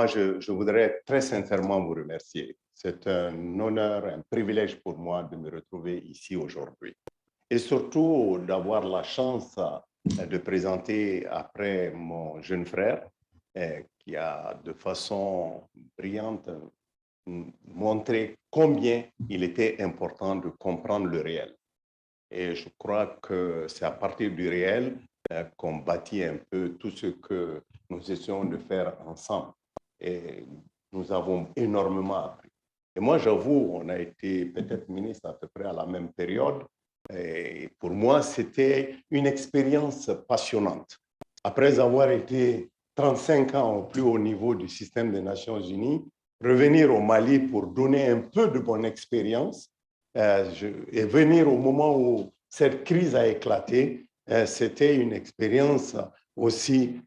Je voudrais très sincèrement vous remercier. C'est un honneur, un privilège pour moi de me retrouver ici aujourd'hui. Et surtout d'avoir la chance de présenter après mon jeune frère qui a de façon brillante montré combien il était important de comprendre le réel. Et je crois que c'est à partir du réel qu'on bâtit un peu tout ce que nous essayons de faire ensemble. Et nous avons énormément appris. Et moi, j'avoue, on a été peut-être ministre à peu près à la même période. Et pour moi, c'était une expérience passionnante. Après avoir été 35 ans au plus haut niveau du système des Nations Unies, revenir au Mali pour donner un peu de bonne expérience et venir au moment où cette crise a éclaté, c'était une expérience aussi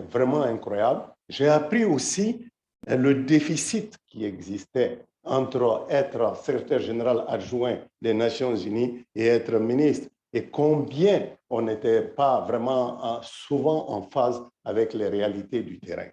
vraiment incroyable. J'ai appris aussi le déficit qui existait entre être secrétaire général adjoint des Nations Unies et être ministre, et combien on n'était pas vraiment souvent en phase avec les réalités du terrain.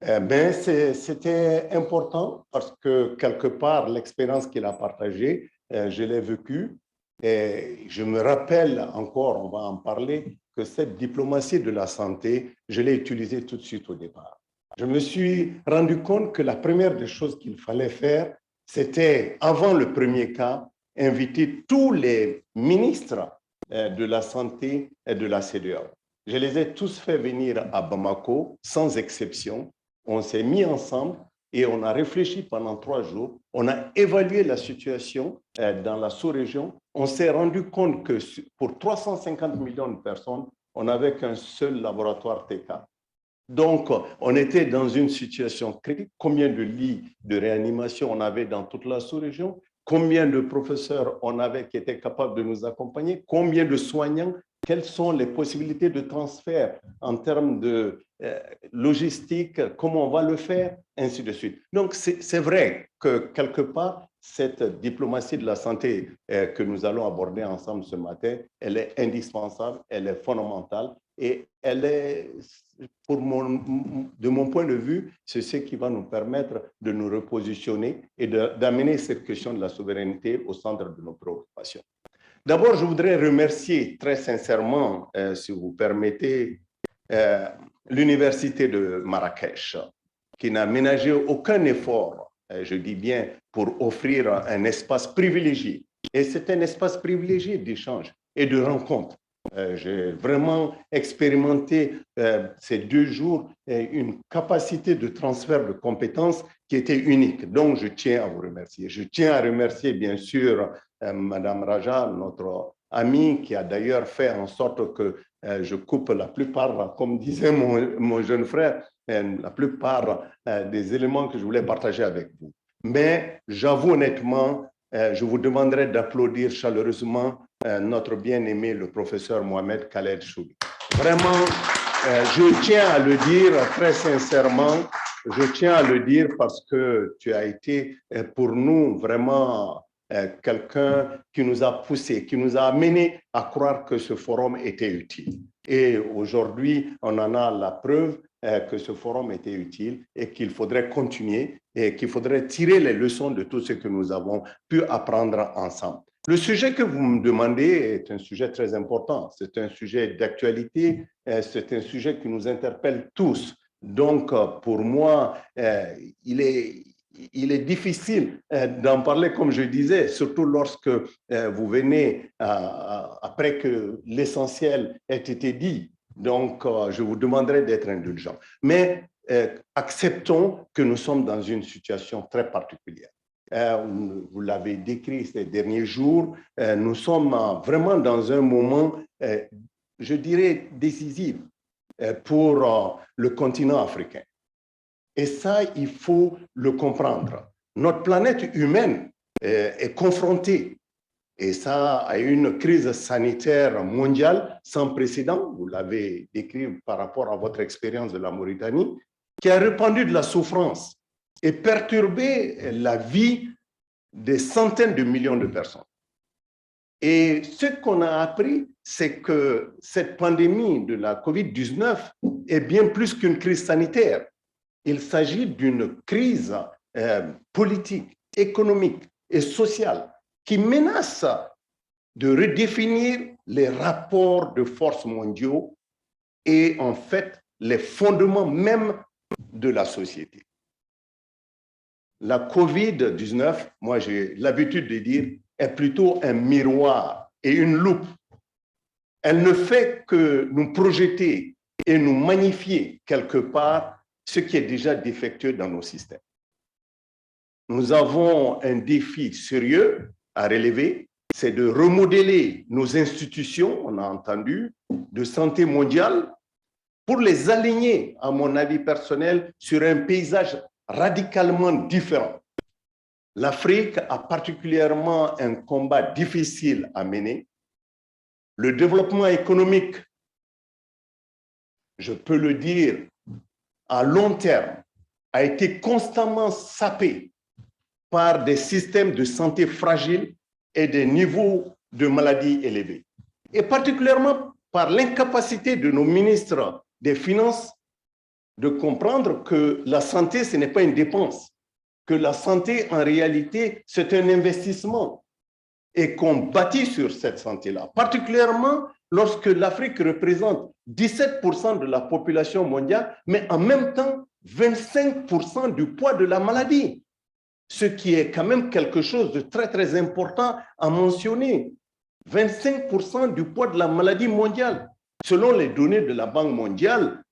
Ben, c'était important parce que quelque part, l'expérience qu'il a partagée, je l'ai vécue. Et je me rappelle encore, on va en parler, que cette diplomatie de la santé, je l'ai utilisée tout de suite au départ. Je me suis rendu compte que la première des choses qu'il fallait faire, c'était, avant le premier cas, inviter tous les ministres de la santé et de la CEDEAO. Je les ai tous fait venir à Bamako, sans exception. On s'est mis ensemble et on a réfléchi pendant 3 jours. On a évalué la situation dans la sous-région. On s'est rendu compte que pour 350 millions de personnes, on n'avait qu'un seul laboratoire TK. Donc, on était dans une situation critique. Combien de lits de réanimation on avait dans toute la sous-région? Combien de professeurs on avait qui étaient capables de nous accompagner? Combien de soignants? Quelles sont les possibilités de transfert en termes de logistique? Comment on va le faire? Ainsi de suite. Donc, c'est vrai que quelque part, cette diplomatie de la santé que nous allons aborder ensemble ce matin, elle est indispensable, elle est fondamentale et elle est, de mon point de vue, c'est ce qui va nous permettre de nous repositionner et d'amener cette question de la souveraineté au centre de nos préoccupations. D'abord, je voudrais remercier très sincèrement, si vous permettez, l'Université de Marrakech, qui n'a ménagé aucun effort, je dis bien, pour offrir un espace privilégié. Et c'est un espace privilégié d'échange et de rencontre. J'ai vraiment expérimenté ces 2 jours une capacité de transfert de compétences qui était unique. Donc, je tiens à vous remercier. Je tiens à remercier, bien sûr, Madame Raja, notre amie, qui a d'ailleurs fait en sorte que je coupe la plupart, comme disait mon jeune frère, la plupart des éléments que je voulais partager avec vous. Mais j'avoue honnêtement, je vous demanderai d'applaudir chaleureusement notre bien-aimé, le professeur Mohamed Khaled Chouli. Vraiment, je tiens à le dire très sincèrement, je tiens à le dire parce que tu as été pour nous vraiment quelqu'un qui nous a poussé, qui nous a amené à croire que ce forum était utile. Et aujourd'hui, on en a la preuve que ce forum était utile et qu'il faudrait continuer et qu'il faudrait tirer les leçons de tout ce que nous avons pu apprendre ensemble. Le sujet que vous me demandez est un sujet très important. C'est un sujet d'actualité, c'est un sujet qui nous interpelle tous. Donc, pour moi, il est difficile d'en parler, comme je disais, surtout lorsque vous venez après que l'essentiel ait été dit. Donc, je vous demanderai d'être indulgent. Mais acceptons que nous sommes dans une situation très particulière. Vous l'avez décrit ces derniers jours, nous sommes vraiment dans un moment, je dirais, décisif pour le continent africain. Et ça, il faut le comprendre. Notre planète humaine est confrontée, et ça, à une crise sanitaire mondiale sans précédent, vous l'avez décrit par rapport à votre expérience de la Mauritanie, qui a répandu de la souffrance et perturbé la vie des centaines de millions de personnes. Et ce qu'on a appris, c'est que cette pandémie de la COVID-19 est bien plus qu'une crise sanitaire. Il s'agit d'une crise politique, économique et sociale qui menace de redéfinir les rapports de force mondiaux et en fait les fondements même de la société. La COVID-19, moi j'ai l'habitude de dire, est plutôt un miroir et une loupe. Elle ne fait que nous projeter et nous magnifier quelque part ce qui est déjà défectueux dans nos systèmes. Nous avons un défi sérieux à relever, c'est de remodeler nos institutions, on a entendu, de santé mondiale, pour les aligner, à mon avis personnel, sur un paysage radicalement différent. L'Afrique a particulièrement un combat difficile à mener. Le développement économique, je peux le dire, à long terme, a été constamment sapé par des systèmes de santé fragiles et des niveaux de maladies élevés. Et particulièrement par l'incapacité de nos ministres des Finances de comprendre que la santé, ce n'est pas une dépense, que la santé, en réalité, c'est un investissement et qu'on bâtit sur cette santé-là, particulièrement lorsque l'Afrique représente 17% de la population mondiale, mais en même temps 25% du poids de la maladie, ce qui est quand même quelque chose de très, très important à mentionner. 25% du poids de la maladie mondiale. Selon les données de la Banque mondiale,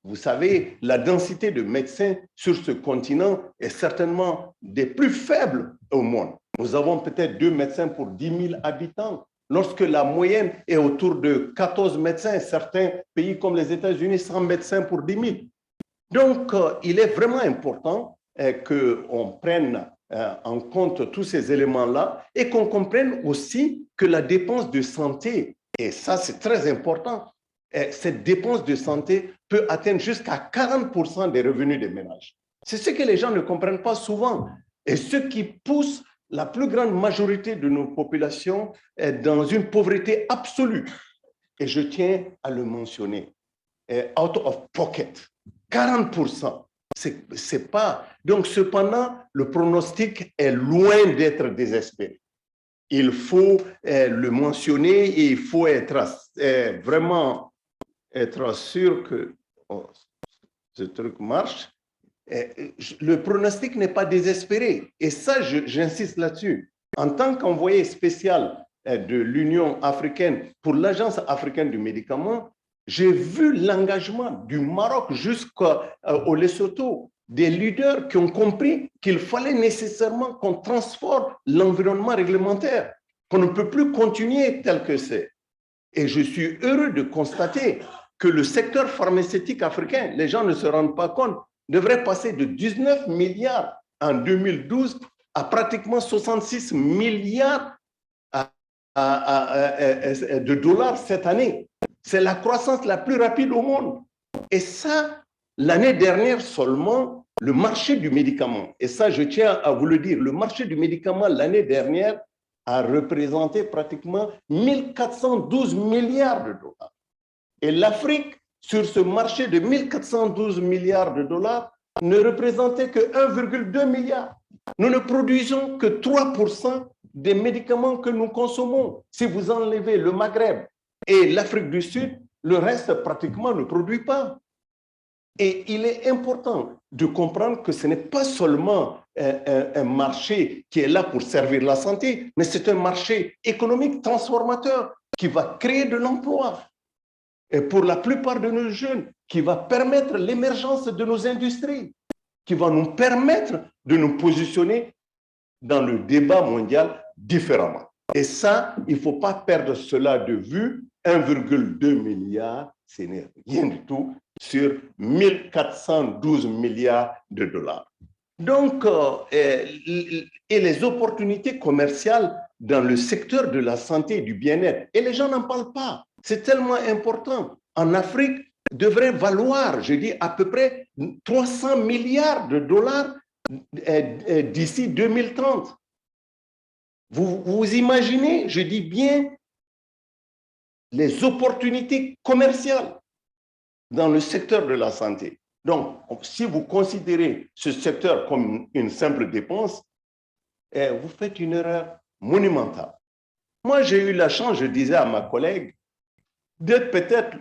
vous savez, la densité de médecins sur ce continent est certainement des plus faibles au monde. Nous avons peut-être 2 médecins pour 10 000 habitants, lorsque la moyenne est autour de 14 médecins, certains pays comme les États-Unis, 100 médecins pour 10 000. Donc, il est vraiment important qu'on prenne en compte tous ces éléments-là et qu'on comprenne aussi que la dépense de santé, et ça c'est très important, cette dépense de santé peut atteindre jusqu'à 40% des revenus des ménages. C'est ce que les gens ne comprennent pas souvent et ce qui pousse la plus grande majorité de nos populations dans une pauvreté absolue. Et je tiens à le mentionner, out of pocket, 40%. C'est pas. Donc, cependant, le pronostic est loin d'être désespéré. Il faut le mentionner et il faut être vraiment être sûr que ce truc marche. Le pronostic n'est pas désespéré. Et ça, j'insiste là-dessus. En tant qu'envoyé spécial de l'Union africaine pour l'Agence africaine du médicament, j'ai vu l'engagement du Maroc jusqu'au Lesotho, des leaders qui ont compris qu'il fallait nécessairement qu'on transforme l'environnement réglementaire, qu'on ne peut plus continuer tel que c'est. Et je suis heureux de constater que le secteur pharmaceutique africain, les gens ne se rendent pas compte, devrait passer de 19 milliards en 2012 à pratiquement 66 milliards de dollars cette année. C'est la croissance la plus rapide au monde. Et ça, l'année dernière seulement, le marché du médicament, et ça je tiens à vous le dire, le marché du médicament l'année dernière a représenté pratiquement 1412 milliards de dollars. Et l'Afrique, sur ce marché de 1412 milliards de dollars, ne représentait que 1,2 milliard. Nous ne produisons que 3% des médicaments que nous consommons. Si vous enlevez le Maghreb et l'Afrique du Sud, le reste pratiquement ne produit pas. Et il est important de comprendre que ce n'est pas seulement un marché qui est là pour servir la santé, mais c'est un marché économique transformateur qui va créer de l'emploi. Et pour la plupart de nos jeunes, qui va permettre l'émergence de nos industries, qui va nous permettre de nous positionner dans le débat mondial différemment. Et ça, il ne faut pas perdre cela de vue. 1,2 milliard, ce n'est rien du tout sur 1412 milliards de dollars. Donc, et les opportunités commerciales dans le secteur de la santé et du bien-être, et les gens n'en parlent pas. C'est tellement important. En Afrique, devrait valoir, je dis, à peu près 300 milliards de dollars d'ici 2030. Vous imaginez, je dis bien, les opportunités commerciales dans le secteur de la santé. Donc, si vous considérez ce secteur comme une simple dépense, vous faites une erreur monumentale. Moi, j'ai eu la chance, je disais à ma collègue, d'être peut-être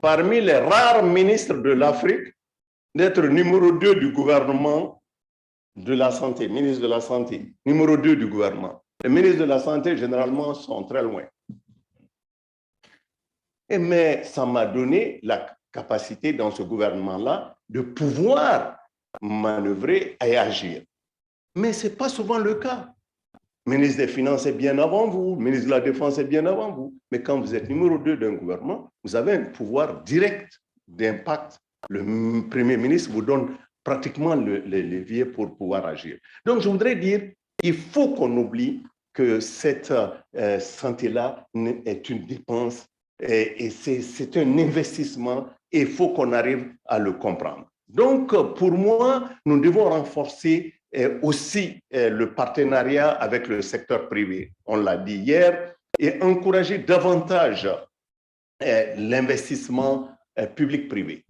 parmi les rares ministres de l'Afrique, d'être numéro 2 du gouvernement de la santé, ministre de la santé, numéro 2 du gouvernement. Les ministres de la santé, généralement, sont très loin. Mais ça m'a donné la capacité dans ce gouvernement-là de pouvoir manœuvrer et agir. Mais ce n'est pas souvent le cas. Le ministre des Finances est bien avant vous, le ministre de la Défense est bien avant vous. Mais quand vous êtes numéro 2 d'un gouvernement, vous avez un pouvoir direct d'impact. Le Premier ministre vous donne pratiquement le levier pour pouvoir agir. Donc, je voudrais dire, il faut qu'on oublie que cette santé-là est une dépense et c'est un investissement et il faut qu'on arrive à le comprendre. Donc, pour moi, nous devons renforcer aussi le partenariat avec le secteur privé, on l'a dit hier, et encourager davantage l'investissement public-privé.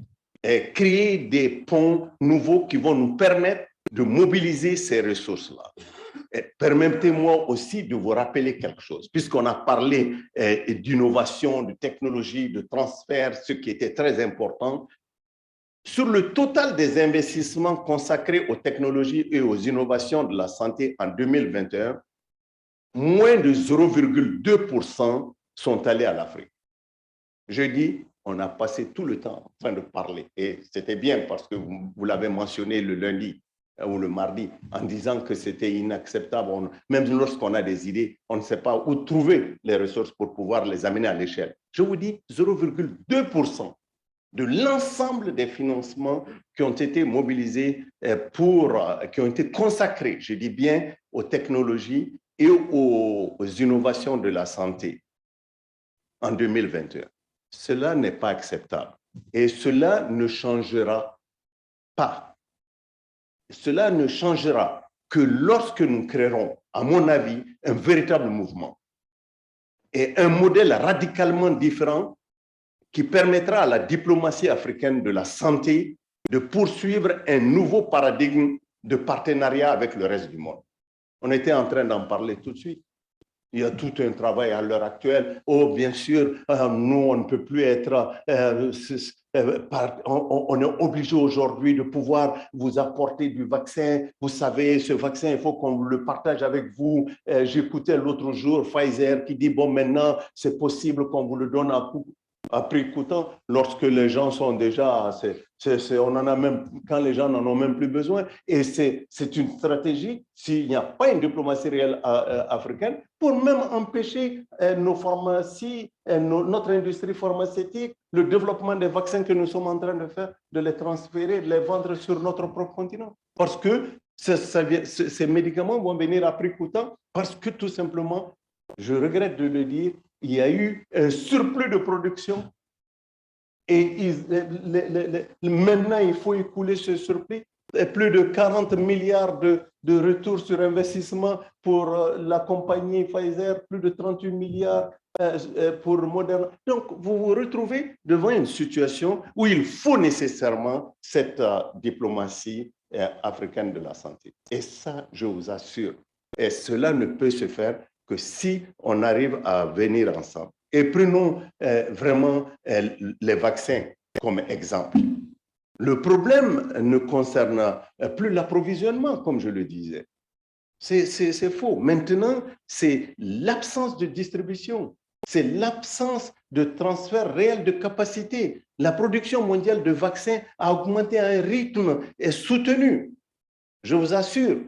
Créer des ponts nouveaux qui vont nous permettre de mobiliser ces ressources-là. Permettez-moi aussi de vous rappeler quelque chose, puisqu'on a parlé d'innovation, de technologie, de transfert, ce qui était très important. Sur le total des investissements consacrés aux technologies et aux innovations de la santé en 2021, moins de 0,2% sont allés à l'Afrique. Je dis, on a passé tout le temps en train de parler, et c'était bien parce que vous l'avez mentionné le lundi ou le mardi, en disant que c'était inacceptable. Même lorsqu'on a des idées, on ne sait pas où trouver les ressources pour pouvoir les amener à l'échelle. Je vous dis, 0,2% de l'ensemble des financements qui ont été mobilisés qui ont été consacrés, je dis bien, aux technologies et aux innovations de la santé en 2021. Cela n'est pas acceptable et cela ne changera pas. Cela ne changera que lorsque nous créerons, à mon avis, un véritable mouvement et un modèle radicalement différent qui permettra à la diplomatie africaine de la santé de poursuivre un nouveau paradigme de partenariat avec le reste du monde. On était en train d'en parler tout de suite. Il y a tout un travail à l'heure actuelle. Oh, bien sûr, nous, on ne peut plus être... on est obligé aujourd'hui de pouvoir vous apporter du vaccin. Vous savez, ce vaccin, il faut qu'on le partage avec vous. J'écoutais l'autre jour Pfizer qui dit, bon, maintenant, c'est possible qu'on vous le donne à prix coûtant lorsque les gens sont déjà, on en a même, quand les gens n'en ont même plus besoin. Et c'est une stratégie, s'il n'y a pas une diplomatie réelle africaine, pour même empêcher nos pharmacies, notre industrie pharmaceutique, le développement des vaccins que nous sommes en train de faire, de les transférer, de les vendre sur notre propre continent. Parce que ces médicaments vont venir à prix coûtant, parce que tout simplement, je regrette de le dire, il y a eu un surplus de production et maintenant il faut écouler ce surplus. Plus de 40 milliards de retours sur investissement pour la compagnie Pfizer, plus de 38 milliards pour Moderna. Donc, vous vous retrouvez devant une situation où il faut nécessairement cette diplomatie africaine de la santé. Et ça, je vous assure, et cela ne peut se faire que si on arrive à venir ensemble. Et prenons vraiment les vaccins comme exemple. Le problème ne concerne plus l'approvisionnement, comme je le disais. C'est faux. Maintenant, c'est l'absence de distribution. C'est l'absence de transfert réel de capacité. La production mondiale de vaccins a augmenté à un rythme soutenu. Je vous assure.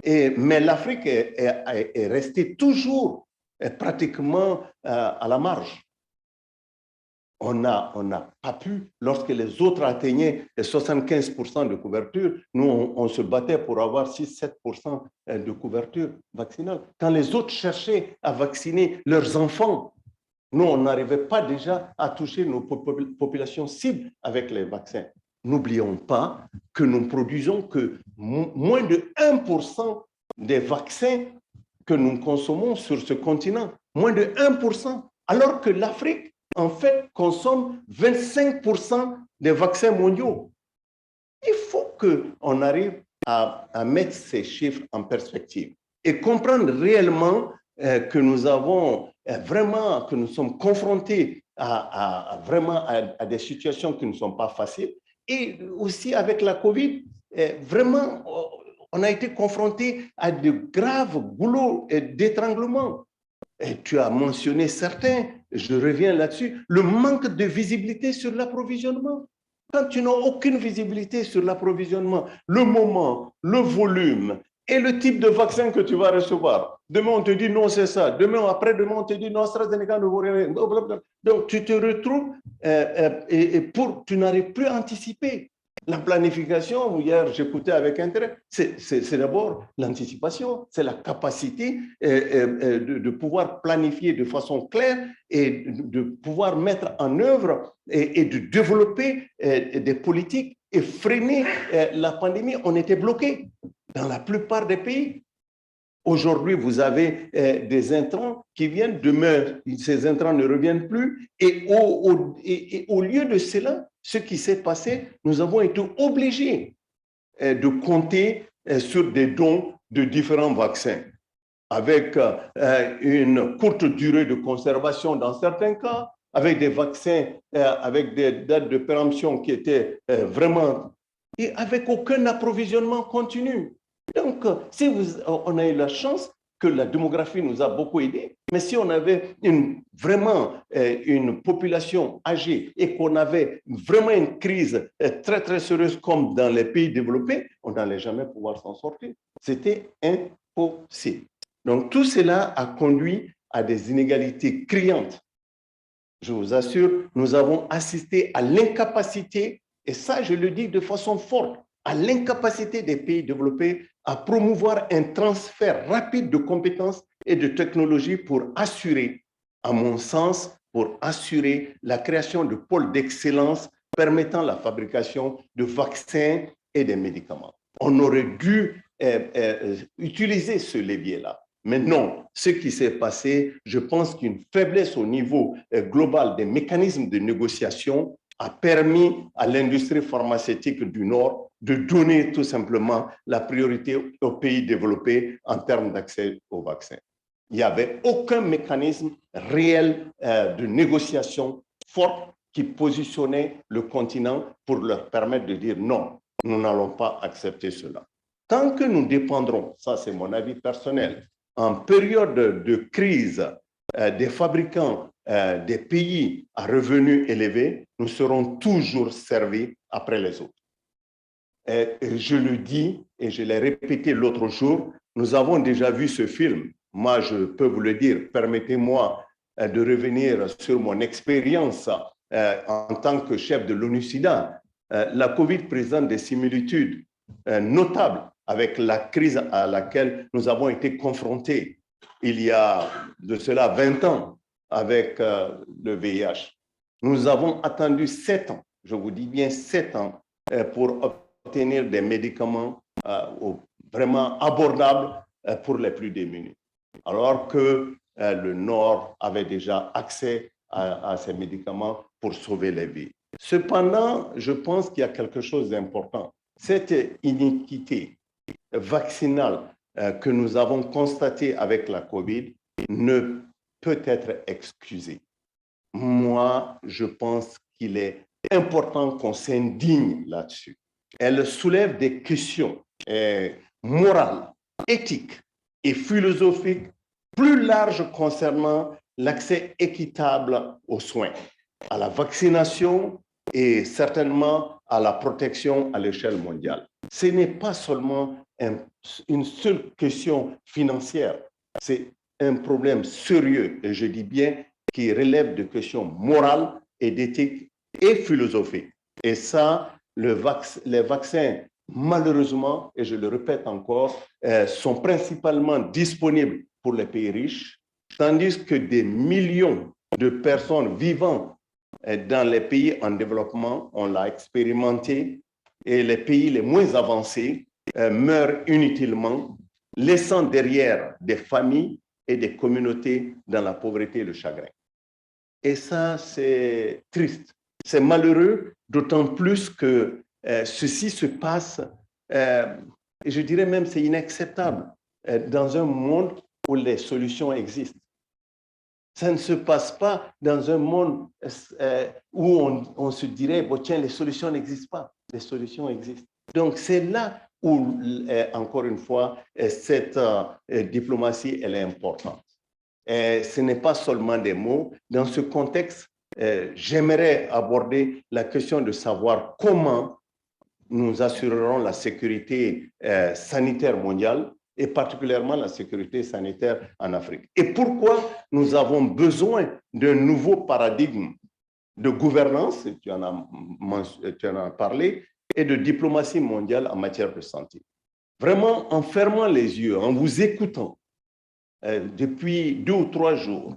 Mais l'Afrique est restée toujours pratiquement à la marge. On n'a pas pu, lorsque les autres atteignaient 75% de couverture, nous, on se battait pour avoir 6-7% de couverture vaccinale. Quand les autres cherchaient à vacciner leurs enfants, nous, on n'arrivait pas déjà à toucher nos populations cibles avec les vaccins. N'oublions pas que nous produisons que moins de 1% des vaccins que nous consommons sur ce continent. Moins de 1%. Alors que l'Afrique, en fait, consomme 25% des vaccins mondiaux. Il faut qu'on arrive à mettre ces chiffres en perspective et comprendre réellement que nous avons vraiment, que nous sommes confrontés vraiment à des situations qui ne sont pas faciles. Et aussi avec la COVID, vraiment, on a été confronté à de graves goulots d'étranglement. Et tu as mentionné certains, je reviens là-dessus, le manque de visibilité sur l'approvisionnement. Quand tu n'as aucune visibilité sur l'approvisionnement, le moment, le volume et le type de vaccin que tu vas recevoir, demain on te dit non, c'est ça, demain après-demain on te dit non, AstraZeneca ne vaut rien. Donc tu te retrouves et tu n'arrives plus à anticiper. La planification, hier j'écoutais avec intérêt, c'est d'abord l'anticipation, c'est la capacité de pouvoir planifier de façon claire et de pouvoir mettre en œuvre et de développer des politiques et freiner la pandémie. On était bloqués dans la plupart des pays. Aujourd'hui, vous avez des intrants qui viennent, demain, ces intrants ne reviennent plus. Et au lieu de cela, ce qui s'est passé, nous avons été obligés de compter sur des dons de différents vaccins, avec une courte durée de conservation dans certains cas, avec des vaccins avec des dates de péremption qui étaient vraiment... et avec aucun approvisionnement continu. Donc, si on a eu la chance que la démographie nous a beaucoup aidés, mais si on avait vraiment une population âgée et qu'on avait vraiment une crise très, très sérieuse comme dans les pays développés, on n'allait jamais pouvoir s'en sortir. C'était impossible. Donc, tout cela a conduit à des inégalités criantes. Je vous assure, nous avons assisté à l'incapacité, et ça, je le dis de façon forte, à l'incapacité des pays développés à promouvoir un transfert rapide de compétences et de technologies pour assurer, à mon sens, pour assurer la création de pôles d'excellence permettant la fabrication de vaccins et des médicaments. On aurait dû utiliser ce levier-là. Mais non, ce qui s'est passé, je pense qu'une faiblesse au niveau global des mécanismes de négociation a permis à l'industrie pharmaceutique du Nord de donner tout simplement la priorité aux pays développés en termes d'accès aux vaccins. Il n'y avait aucun mécanisme réel de négociation fort qui positionnait le continent pour leur permettre de dire non, nous n'allons pas accepter cela. Tant que nous dépendrons, ça c'est mon avis personnel, en période de crise des fabricants des pays à revenus élevés, nous serons toujours servis après les autres. Et je le dis et je l'ai répété l'autre jour, nous avons déjà vu ce film. Moi, je peux vous le dire, permettez-moi de revenir sur mon expérience en tant que chef de l'ONU-SIDA. La COVID présente des similitudes notables avec la crise à laquelle nous avons été confrontés il y a de cela 20 ans avec le VIH. Nous avons attendu 7 ans, je vous dis bien 7 ans, pour obtenir des médicaments vraiment abordables pour les plus démunis. Alors que le Nord avait déjà accès à ces médicaments pour sauver les vies. Cependant, je pense qu'il y a quelque chose d'important. Cette iniquité vaccinale que nous avons constatée avec la COVID ne peut être excusée. Moi, je pense qu'il est important qu'on s'indigne là-dessus. Elle soulève des questions morales, éthiques et philosophiques plus larges concernant l'accès équitable aux soins, à la vaccination et certainement à la protection à l'échelle mondiale. Ce n'est pas seulement une seule question financière, c'est un problème sérieux, et je dis bien qui relève de questions morales et d'éthique et philosophiques. Et ça, les vaccins, malheureusement, et je le répète encore, sont principalement disponibles pour les pays riches, tandis que des millions de personnes vivant dans les pays en développement, on l'a expérimenté, et les pays les moins avancés meurent inutilement, laissant derrière des familles et des communautés dans la pauvreté et le chagrin. Et ça, c'est triste. C'est malheureux, d'autant plus que ceci se passe, et je dirais même c'est inacceptable, dans un monde où les solutions existent. Ça ne se passe pas dans un monde où on se dirait, bon, tiens, les solutions n'existent pas. Les solutions existent. Donc, c'est là où, encore une fois, cette diplomatie, elle est importante. Ce n'est pas seulement des mots. Dans ce contexte, j'aimerais aborder la question de savoir comment nous assurerons la sécurité sanitaire mondiale et particulièrement la sécurité sanitaire en Afrique. Et pourquoi nous avons besoin d'un nouveau paradigme de gouvernance, tu en as parlé, et de diplomatie mondiale en matière de santé. Vraiment, en fermant les yeux, en vous écoutant depuis 2 ou 3 jours,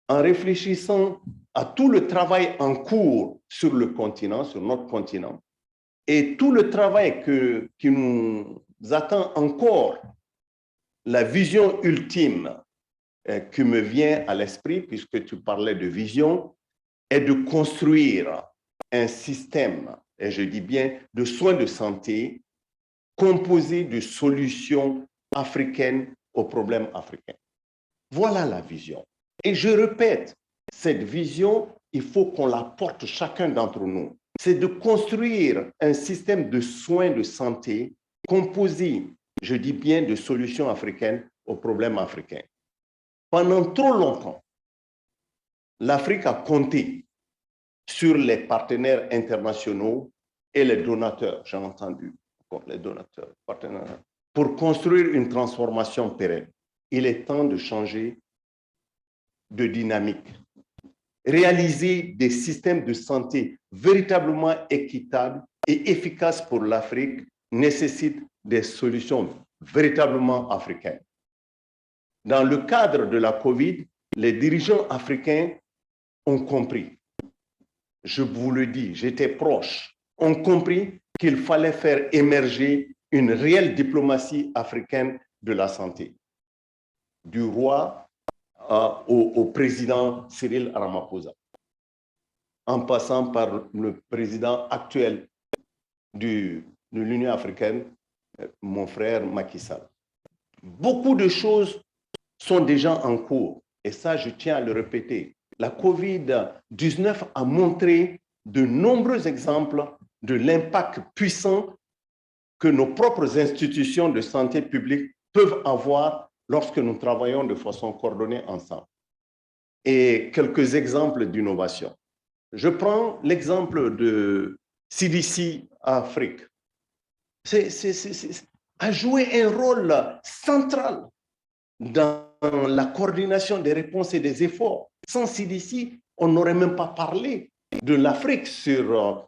en réfléchissant à tout le travail en cours sur le continent, sur notre continent, et tout le travail qui nous attend encore, la vision ultime qui me vient à l'esprit, puisque tu parlais de vision, est de construire un système, et je dis bien de soins de santé, composé de solutions africaines aux problèmes africains. Voilà la vision. Et je répète, cette vision, il faut qu'on la porte chacun d'entre nous. C'est de construire un système de soins de santé composé, je dis bien, de solutions africaines aux problèmes africains. Pendant trop longtemps, l'Afrique a compté sur les partenaires internationaux et les donateurs, j'ai entendu, les donateurs, partenaires, pour construire une transformation pérenne. Il est temps de changer de dynamique. Réaliser des systèmes de santé véritablement équitables et efficaces pour l'Afrique nécessite des solutions véritablement africaines. Dans le cadre de la COVID, les dirigeants africains ont compris. Je vous le dis, j'étais proche, ont compris qu'il fallait faire émerger une réelle diplomatie africaine de la santé. Du roi au président Cyril Ramaphosa, en passant par le président actuel de l'Union africaine, mon frère Macky Sall. Beaucoup de choses sont déjà en cours, et ça, je tiens à le répéter. La COVID-19 a montré de nombreux exemples de l'impact puissant que nos propres institutions de santé publique peuvent avoir lorsque nous travaillons de façon coordonnée ensemble. Et quelques exemples d'innovation. Je prends l'exemple de CDC Afrique. A joué un rôle central dans la coordination des réponses et des efforts. Sans CDC, on n'aurait même pas parlé de l'Afrique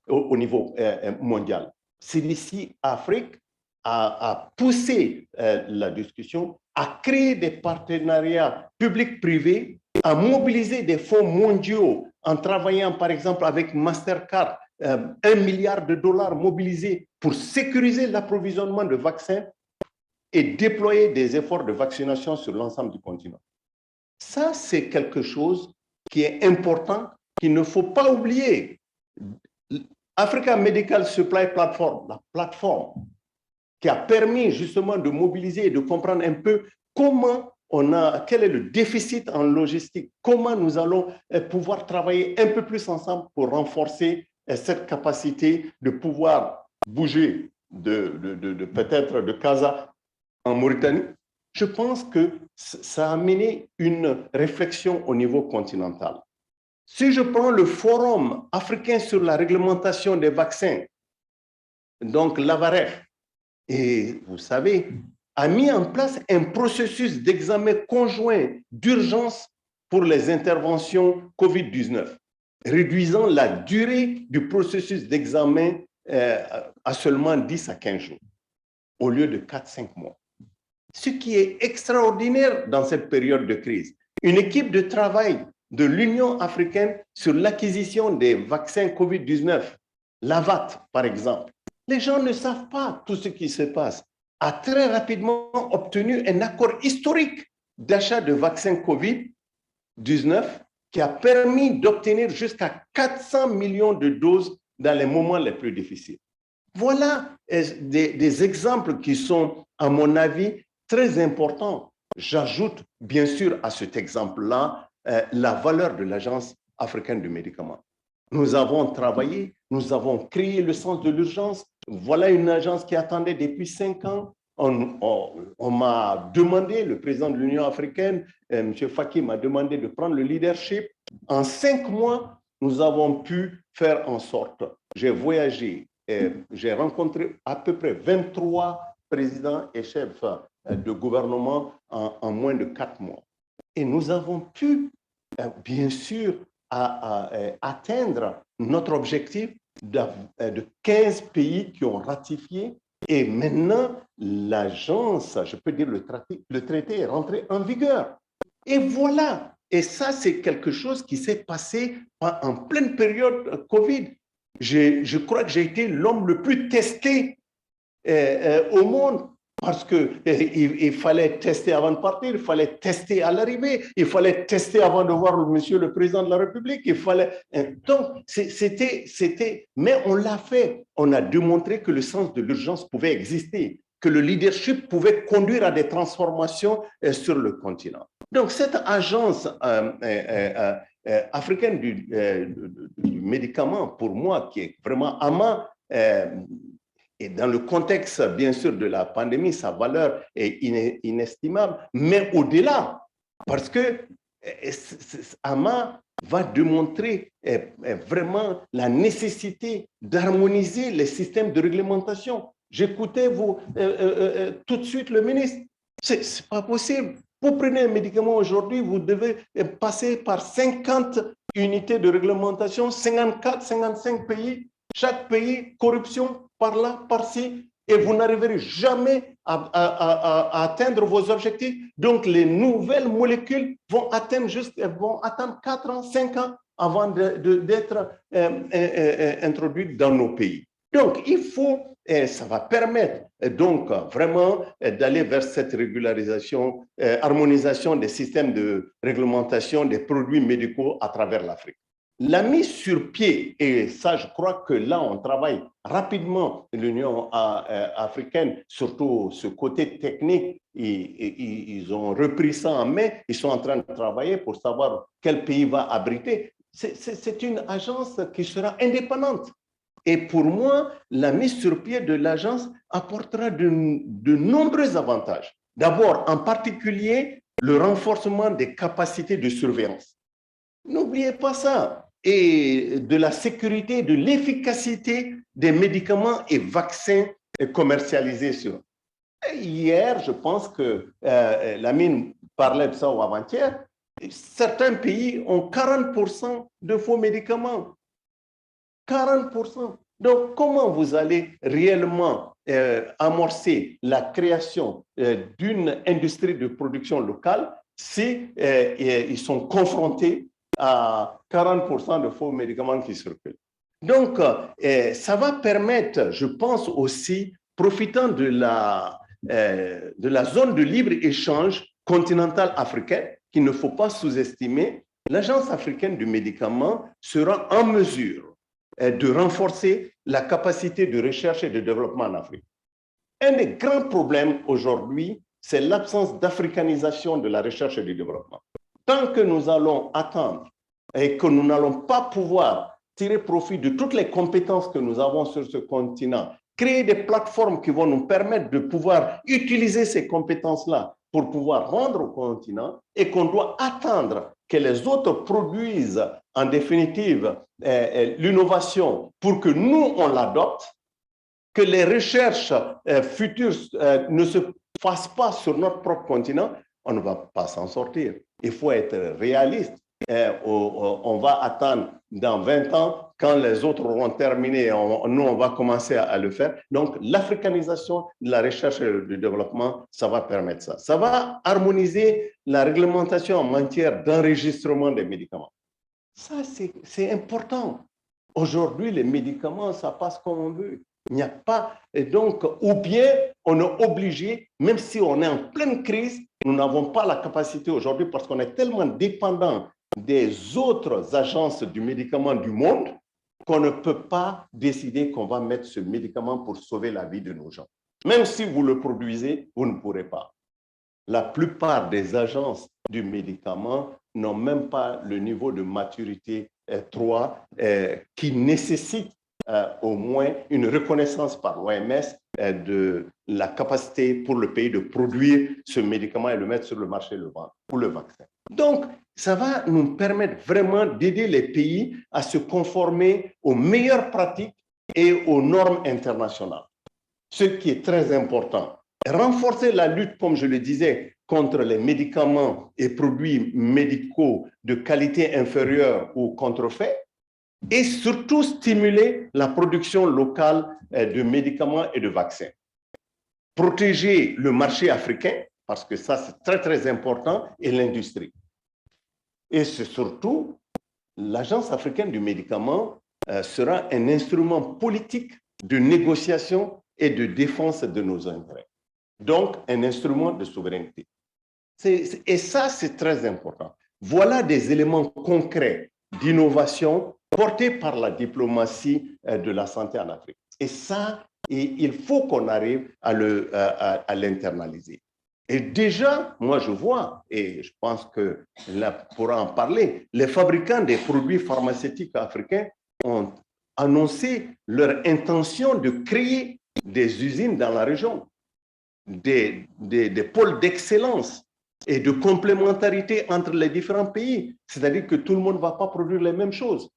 au niveau mondial. CDC Afrique a poussé la discussion, a créé des partenariats publics-privés, a mobilisé des fonds mondiaux en travaillant par exemple avec Mastercard, 1 milliard de dollars mobilisés pour sécuriser l'approvisionnement de vaccins et déployer des efforts de vaccination sur l'ensemble du continent. Ça, c'est quelque chose qui est important, qu'il ne faut pas oublier. Africa Medical Supply Platform, la plateforme qui a permis justement de mobiliser et de comprendre un peu quel est le déficit en logistique, comment nous allons pouvoir travailler un peu plus ensemble pour renforcer cette capacité de pouvoir bouger peut-être de Casa en Mauritanie. Je pense que ça a amené une réflexion au niveau continental. Si je prends le Forum africain sur la réglementation des vaccins, donc l'AVAREF, et vous savez, a mis en place un processus d'examen conjoint d'urgence pour les interventions COVID-19, réduisant la durée du processus d'examen à seulement 10 à 15 jours, au lieu de 4-5 mois. Ce qui est extraordinaire dans cette période de crise. Une équipe de travail de l'Union africaine sur l'acquisition des vaccins COVID-19, l'AVAT par exemple. Les gens ne savent pas tout ce qui se passe. A très rapidement obtenu un accord historique d'achat de vaccins COVID-19 qui a permis d'obtenir jusqu'à 400 millions de doses dans les moments les plus difficiles. Voilà des exemples qui sont, à mon avis, très importants. J'ajoute, bien sûr, à cet exemple-là, la valeur de l'Agence africaine du médicament. Nous avons travaillé, nous avons créé le sens de l'urgence. Voilà une agence qui attendait depuis 5 ans. On m'a demandé, le président de l'Union africaine, M. Faki, m'a demandé de prendre le leadership. En 5 mois, nous avons pu faire en sorte, j'ai voyagé, j'ai rencontré à peu près 23 présidents et chefs de gouvernement en moins de 4 mois. Et nous avons pu, bien sûr, atteindre notre objectif de 15 pays qui ont ratifié. Et maintenant, l'agence, je peux dire le traité est rentré en vigueur. Et voilà. Et ça, c'est quelque chose qui s'est passé en pleine période Covid. Je crois que j'ai été l'homme le plus testé au monde parce qu'il fallait tester avant de partir, il fallait tester à l'arrivée, il fallait tester avant de voir monsieur le président de la République, il fallait... Donc, mais on l'a fait. On a démontré que le sens de l'urgence pouvait exister, que le leadership pouvait conduire à des transformations sur le continent. Donc, cette agence africaine du médicament, pour moi, qui est vraiment AMA, et dans le contexte, bien sûr, de la pandémie, sa valeur est inestimable, mais au-delà, parce que AMA va démontrer vraiment la nécessité d'harmoniser les systèmes de réglementation. J'écoutais tout de suite le ministre. C'est pas possible. Vous prenez un médicament aujourd'hui, vous devez passer par 50 unités de réglementation, 54, 55 pays. Chaque pays, corruption par là, par-ci, et vous n'arriverez jamais à atteindre vos objectifs. Donc, les nouvelles molécules vont attendre 4 ans, 5 ans avant d'être introduites dans nos pays. Donc, ça va permettre donc vraiment d'aller vers cette régularisation, harmonisation des systèmes de réglementation des produits médicaux à travers l'Afrique. La mise sur pied, et ça, je crois que là, on travaille rapidement, l'Union africaine, surtout ce côté technique, ils ont repris ça en main, ils sont en train de travailler pour savoir quel pays va abriter. C'est une agence qui sera indépendante. Et pour moi, la mise sur pied de l'agence apportera de nombreux avantages. D'abord, en particulier, le renforcement des capacités de surveillance. N'oubliez pas ça. Et de la sécurité, de l'efficacité des médicaments et vaccins commercialisés sur. Hier, je pense que Lamine parlait de ça ou avant-hier, certains pays ont 40% de faux médicaments. 40%. Donc, comment vous allez réellement amorcer la création d'une industrie de production locale si ils sont confrontés à 40% de faux médicaments qui circulent? Donc, ça va permettre, je pense aussi, profitant de la zone de libre-échange continentale africaine, qu'il ne faut pas sous-estimer, l'Agence africaine du médicament sera en mesure de renforcer la capacité de recherche et de développement en Afrique. Un des grands problèmes aujourd'hui, c'est l'absence d'africanisation de la recherche et du développement. Tant que nous allons attendre et que nous n'allons pas pouvoir tirer profit de toutes les compétences que nous avons sur ce continent, créer des plateformes qui vont nous permettre de pouvoir utiliser ces compétences-là pour pouvoir rendre au continent, et qu'on doit attendre que les autres produisent en définitive l'innovation pour que nous, on l'adopte, que les recherches futures ne se fassent pas sur notre propre continent, on ne va pas s'en sortir. Il faut être réaliste. On va attendre dans 20 ans, quand les autres auront terminé, nous, on va commencer à le faire. Donc, l'africanisation de la recherche et du développement, ça va permettre ça. Ça va harmoniser la réglementation en matière d'enregistrement des médicaments. Ça, c'est important. Aujourd'hui, les médicaments, ça passe comme on veut. Il n'y a pas, et donc, ou bien on est obligé, même si on est en pleine crise, nous n'avons pas la capacité aujourd'hui parce qu'on est tellement dépendant des autres agences du médicament du monde qu'on ne peut pas décider qu'on va mettre ce médicament pour sauver la vie de nos gens. Même si vous le produisez, vous ne pourrez pas. La plupart des agences du médicament n'ont même pas le niveau de maturité 3 qui nécessite au moins une reconnaissance par l'OMS de la capacité pour le pays de produire ce médicament et le mettre sur le marché pour le vaccin. Donc, ça va nous permettre vraiment d'aider les pays à se conformer aux meilleures pratiques et aux normes internationales, ce qui est très important. Renforcer la lutte, comme je le disais, contre les médicaments et produits médicaux de qualité inférieure ou contrefaits, et surtout stimuler la production locale de médicaments et de vaccins. Protéger le marché africain, parce que ça c'est très très important, et l'industrie. Et c'est surtout, l'Agence africaine du médicament sera un instrument politique de négociation et de défense de nos intérêts. Donc, un instrument de souveraineté. Et ça, c'est très important. Voilà des éléments concrets d'innovation portés par la diplomatie de la santé en Afrique. Et ça, il faut qu'on arrive à l'internaliser. Et déjà, moi, je vois, et je pense que là, pourra en parler, les fabricants des produits pharmaceutiques africains ont annoncé leur intention de créer des usines dans la région, des pôles d'excellence et de complémentarité entre les différents pays. C'est-à-dire que tout le monde ne va pas produire les mêmes choses.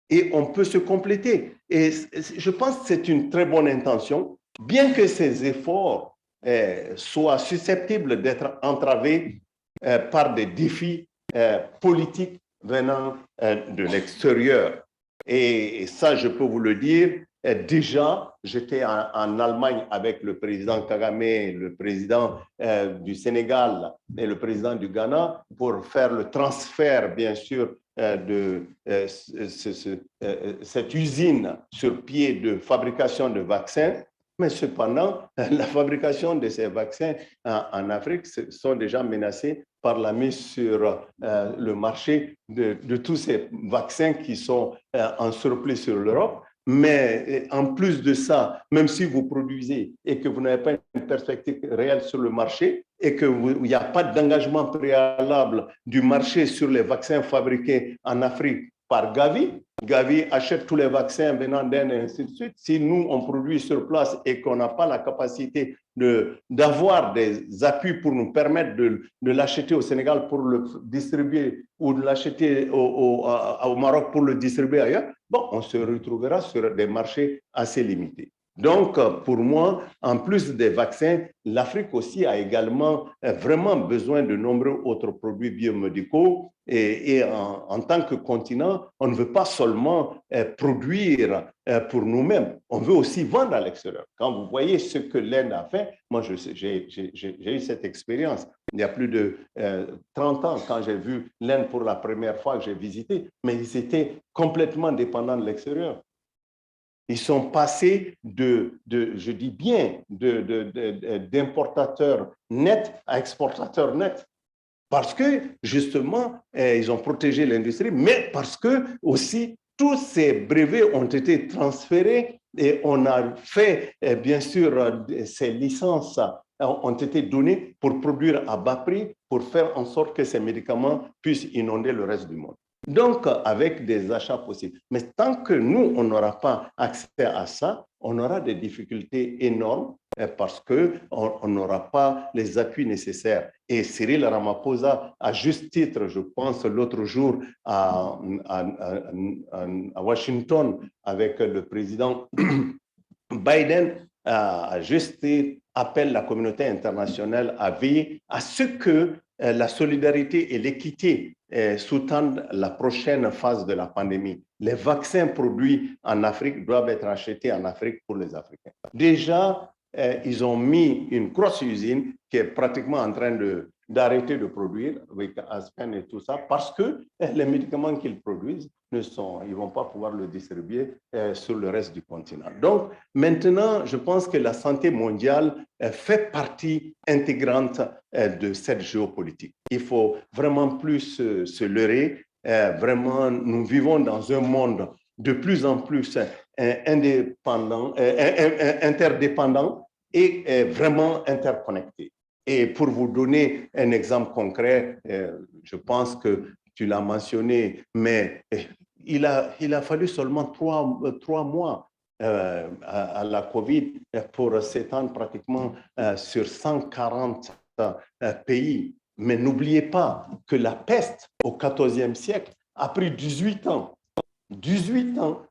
Et on peut se compléter. Et je pense que c'est une très bonne intention, bien que ces efforts soient susceptibles d'être entravés par des défis politiques venant de l'extérieur. Et ça, je peux vous le dire, déjà, j'étais en Allemagne avec le président Kagame, le président du Sénégal et le président du Ghana pour faire le transfert, bien sûr, de cette usine sur pied de fabrication de vaccins. Mais cependant, la fabrication de ces vaccins en Afrique sont déjà menacées par la mise sur le marché de tous ces vaccins qui sont en surplus sur l'Europe. Mais en plus de ça, même si vous produisez et que vous n'avez pas une perspective réelle sur le marché et qu'il n'y a pas d'engagement préalable du marché sur les vaccins fabriqués en Afrique par Gavi, Gavi achète tous les vaccins venant d'Inde et ainsi de suite. Si nous, on produit sur place et qu'on n'a pas la capacité d'avoir des appuis pour nous permettre de l'acheter au Sénégal pour le distribuer ou de l'acheter au Maroc pour le distribuer ailleurs, bon, on se retrouvera sur des marchés assez limités. Donc, pour moi, en plus des vaccins, l'Afrique aussi a également vraiment besoin de nombreux autres produits biomédicaux. Et en tant que continent, on ne veut pas seulement produire pour nous-mêmes, on veut aussi vendre à l'extérieur. Quand vous voyez ce que l'Inde a fait, moi, j'ai eu cette expérience il y a plus de 30 ans quand j'ai vu l'Inde pour la première fois que j'ai visité, mais ils étaient complètement dépendants de l'extérieur. Ils sont passés je dis bien, d'importateurs nets à exportateurs nets. Parce que, justement, ils ont protégé l'industrie, mais parce que aussi, tous ces brevets ont été transférés et on a fait, bien sûr, ces licences ont été données pour produire à bas prix, pour faire en sorte que ces médicaments puissent inonder le reste du monde. Donc, avec des achats possibles. Mais tant que nous, on n'aura pas accès à ça, on aura des difficultés énormes parce qu'on n'aura pas les appuis nécessaires. Et Cyril Ramaphosa, à juste titre, je pense l'autre jour à Washington avec le président Biden, à juste titre, appelle la communauté internationale à veiller à ce que la solidarité et l'équité sous-tendent la prochaine phase de la pandémie. Les vaccins produits en Afrique doivent être achetés en Afrique pour les Africains. Déjà, ils ont mis une grosse usine qui est pratiquement en train d'arrêter de produire avec Aspen et tout ça parce que les médicaments qu'ils produisent ils ne vont pas pouvoir le distribuer sur le reste du continent. Donc, maintenant, je pense que la santé mondiale fait partie intégrante de cette géopolitique. Il faut vraiment plus se leurrer. Vraiment, nous vivons dans un monde de plus en plus interdépendants et vraiment interconnectés. Et pour vous donner un exemple concret, je pense que tu l'as mentionné, mais il a fallu seulement trois mois à la COVID pour s'étendre pratiquement sur 140 pays. Mais n'oubliez pas que la peste au XIVe siècle a pris 18 ans. 18 ans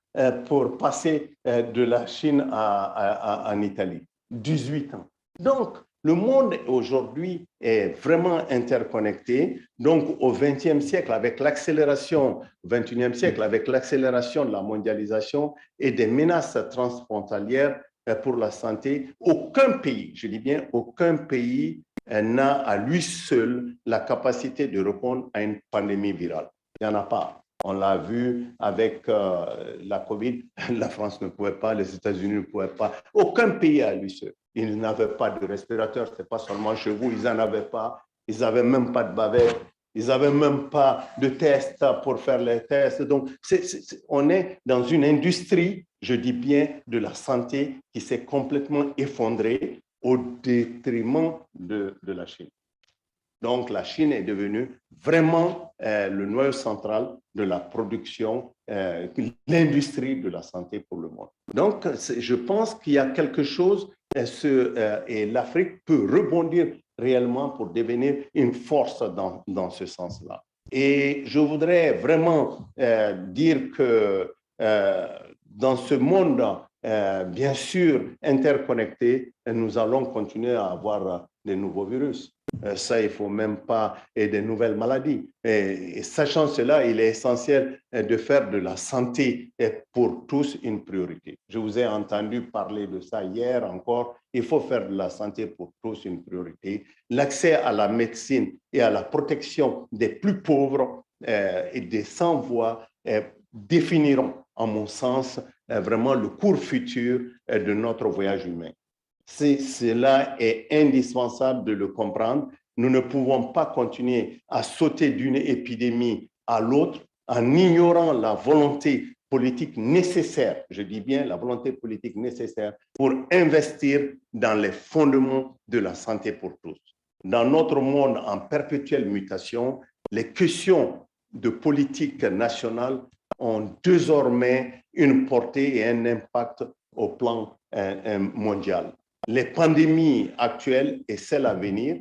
pour passer de la Chine en Italie. 18 ans. Donc, le monde aujourd'hui est vraiment interconnecté. Donc, au XXe siècle, avec l'accélération, au XXIe siècle, avec l'accélération de la mondialisation et des menaces transfrontalières pour la santé, aucun pays, je dis bien aucun pays, n'a à lui seul la capacité de répondre à une pandémie virale. Il n'y en a pas. On l'a vu avec la COVID, la France ne pouvait pas, les États-Unis ne pouvaient pas, aucun pays à lui seul. Ils n'avaient pas de respirateurs, ce n'est pas seulement chez vous, ils n'en avaient pas, ils n'avaient même pas de bavette, ils n'avaient même pas de tests pour faire les tests. Donc, on est dans une industrie, je dis bien, de la santé qui s'est complètement effondrée au détriment de la Chine. Donc, la Chine est devenue vraiment le noyau central de la production, l'industrie de la santé pour le monde. Donc, je pense qu'il y a quelque chose et l'Afrique peut rebondir réellement pour devenir une force dans ce sens-là. Et je voudrais vraiment dire que dans ce monde, bien sûr, interconnecté, nous allons continuer à avoir des nouveaux virus. Ça, il ne faut même pas, et des nouvelles maladies. Et sachant cela, il est essentiel de faire de la santé pour tous une priorité. Je vous ai entendu parler de ça hier encore. Il faut faire de la santé pour tous une priorité. L'accès à la médecine et à la protection des plus pauvres et des sans-voix définiront, à mon sens, vraiment le cours futur de notre voyage humain. Cela est indispensable de le comprendre. Nous ne pouvons pas continuer à sauter d'une épidémie à l'autre en ignorant la volonté politique nécessaire, je dis bien la volonté politique nécessaire pour investir dans les fondements de la santé pour tous. Dans notre monde en perpétuelle mutation, les questions de politique nationale ont désormais une portée et un impact au plan mondial. Les pandémies actuelles et celles à venir,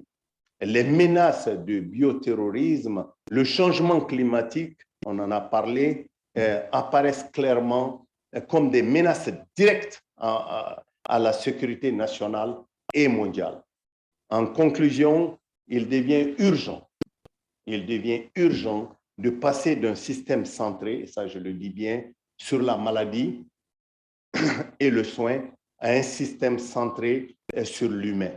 les menaces de bioterrorisme, le changement climatique, on en a parlé, apparaissent clairement comme des menaces directes à la sécurité nationale et mondiale. En conclusion, il devient urgent de passer d'un système centré, et ça je le dis bien, sur la maladie et le soin à un système centré sur l'humain.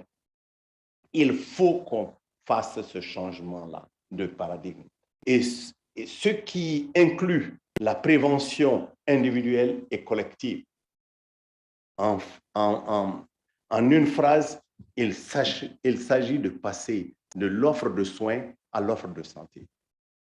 Il faut qu'on fasse ce changement-là de paradigme. Et ce qui inclut la prévention individuelle et collective. En une phrase, il s'agit de passer de l'offre de soins à l'offre de santé.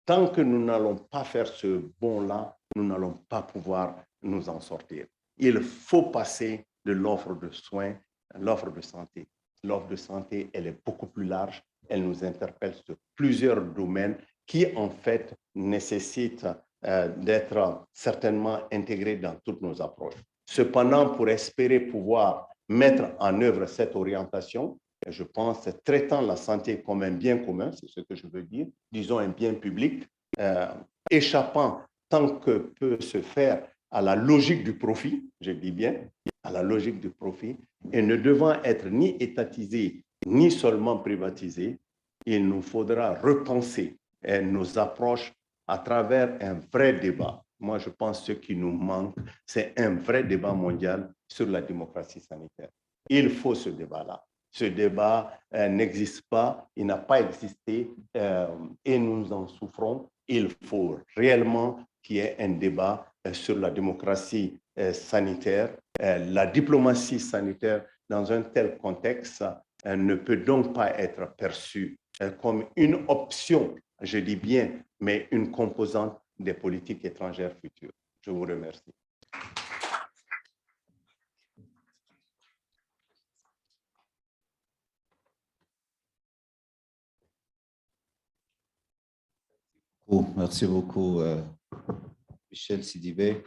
Tant que nous n'allons pas faire ce bond-là, nous n'allons pas pouvoir nous en sortir. Il faut passer de l'offre de soins à l'offre de santé. L'offre de santé, elle est beaucoup plus large. Elle nous interpelle sur plusieurs domaines qui, en fait, nécessitent d'être certainement intégrés dans toutes nos approches. Cependant, pour espérer pouvoir mettre en œuvre cette orientation, je pense, traitant la santé comme un bien commun, c'est ce que je veux dire, disons un bien public, échappant tant que peut se faire à la logique du profit, je dis bien, à la logique du profit, et ne devant être ni étatisé, ni seulement privatisé, il nous faudra repenser nos approches à travers un vrai débat. Moi, je pense que ce qui nous manque, c'est un vrai débat mondial sur la démocratie sanitaire. Il faut ce débat-là. Ce débat n'existe pas, il n'a pas existé et nous en souffrons. Il faut réellement qu'il y ait un débat sur la démocratie sanitaire. La diplomatie sanitaire dans un tel contexte ne peut donc pas être perçue comme une option, je dis bien, mais une composante des politiques étrangères futures. Je vous remercie. Merci beaucoup, Michel Sidibé.